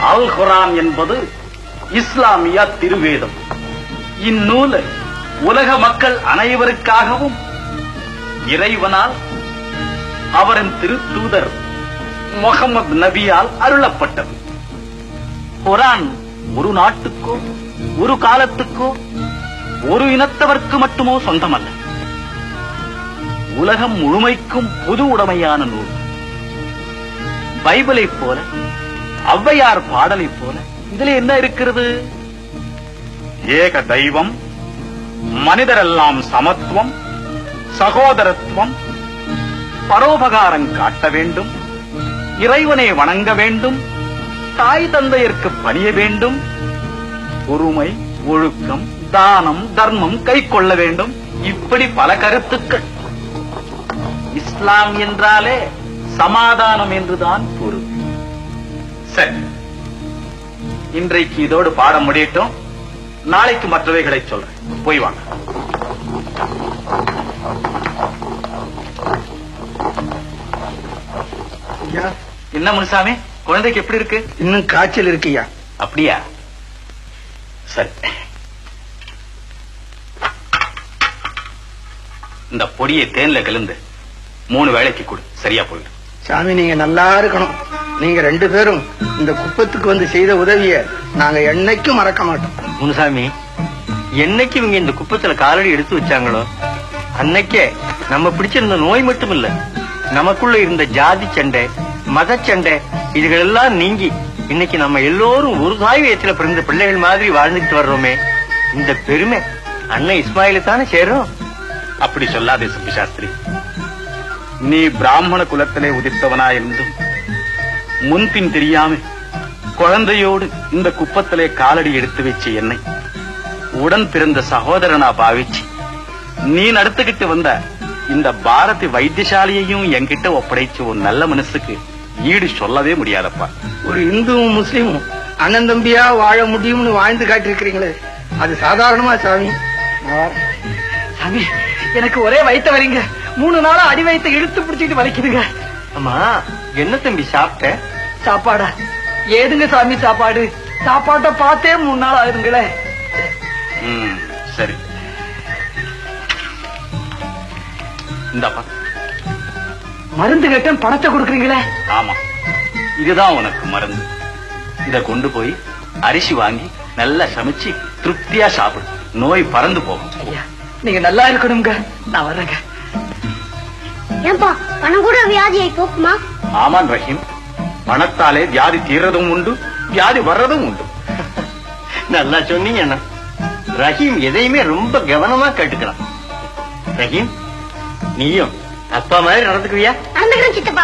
அல் குர்ஆன் என்பது இஸ்லாமிய திருவேதம். இந்நூல் உலக மக்கள் அனைவருக்காகவும் இறைவனால் அவரின் திருத்தூதர் முகமது நபியால் அருளப்பட்டது. குர்ஆன் ஒரு நாட்டுக்கோ ஒரு காலத்துக்கோ ஒரு இனத்தவர்க்கு மட்டுமோ சொந்தமல்ல, உலகம் முழுமைக்கும் பொது உடைமையான நூல். பைபிளை போல, ஔவையார் பாடலை போல இதுல என்ன இருக்கிறது? ஏக தெய்வம், மனிதரெல்லாம் சமத்துவம், சகோதரத்துவம், பரோபகாரம் காட்ட வேண்டும், இறைவனை வணங்க வேண்டும், தாய் தந்தையருக்கு பணிய வேண்டும், பொறுமை, ஒழுக்கம், தானம், தர்மம் கை கொள்ள வேண்டும். இப்படி பல கருத்துக்கள். இஸ்லாம் என்றாலே சமாதானம் என்றுதான் பொருள். சரி, இன்றைக்கு இதோடு பாடம் முடியட்டும். நாளைக்கு மற்றவைகளை சொல்றேன். போய் வாங்க. என்ன முனுசாமி, குழந்தைக்கு எப்படி இருக்கு? இன்னும் காய்ச்சல் இருக்குயா. அப்படியா? சரி, இந்த பொடியை தேன்ல கலந்து 3 வேளைக்கு கொடு, சரியா போயிடும். சாமி, நீங்க நல்லா இருக்கணும். நீங்க 2 பேரும் இந்த குப்பத்துக்கு வந்து செய்த உதவிய நாங்க என்னைக்கும் மறக்க மாட்டோம். முனுசாமி, என்னைக்கு இவங்க இந்த குப்பத்துல காலடி எடுத்து வச்சாங்களோ அன்னைக்கே நம்ம பிடிச்சிருந்த நோய் மட்டும் இல்ல, நமக்குள்ள இருந்த ஜாதி சண்டை, மத சண்டை, இதுகளெல்லாம் நீங்கி இன்னைக்கு நம்ம எல்லோரும் ஒரு தாய் வயத்துல பிறந்த பிள்ளைகள் மாதிரி வாழ்ந்துட்டு வர்றோமே, இந்த பெருமை அண்ணன் இஸ்மாயில தானே சேரும். அப்படி சொல்லாதே சுப்பி சாஸ்திரி. நீ பிராமண குலத்திலே உதித்தவனாயிருந்தும் முன்பின் தெரியாம குழந்தையோடு இந்த குப்பத்திலே காலடி எடுத்து வச்ச என்னை உடன் பிறந்த சகோதரனா பாவிச்சு நீ நடத்துக்கிட்டு வந்த இந்த பாரதி வைத்தியசாலையையும் என்கிட்ட ஒப்படைச்ச ஒரு நல்ல மனசுக்கு ஈடு சொல்லவே முடியாதப்பா. ஒரு இந்துவும் முஸ்லீமும் அண்ணன் தம்பியா வாழ முடியும்னு வாழ்ந்து காட்டிருக்கிறீங்களே, அது சாதாரணமா சாமி? சாமி, எனக்கு ஒரே வயித்த வரீங்க. 3 நாளா அடி வயித்த இழுத்து பிடிச்சிட்டு வலிக்குதுங்க. அம்மா, என்ன தம்பி சாப்பிட்ட? சாப்பாடா? ஏதுங்க சாமி சாப்பாடு? சாப்பாட்டை பார்த்தே 3 நாள் ஆகுதுங்களே. சரி, இந்தாப்பா. மருந்து கேட்டேன், பணத்தை கொடுக்குறீங்களே. ஆமா, இதுதான் உனக்கு மருந்து. இத கொண்டு போய் அரிசி வாங்கி நல்லா சமைச்சு திருப்தியா சாப்பிடு. நோய் பறந்து போகும். ஐயா, நீங்க நல்லா இருக்கணுங்க. நான் வர்றேங்க. ஏன்பா, பணம் கூட வியாதியை போக்குமா? ஆமான் ரஹீம், பணத்தாலே வியாதி தீர்றதும் உண்டு, வியாதி வர்றதும் உண்டு. நல்லா சொன்னீங்க அண்ணா. ரஹீம் எதையுமே ரொம்ப கவனமா கேட்டுக்கலாம். ரஹீம், நீயும் அப்பா மாதிரி நடந்துக்குவியா? நடந்துக்கிறேன் சித்தப்பா.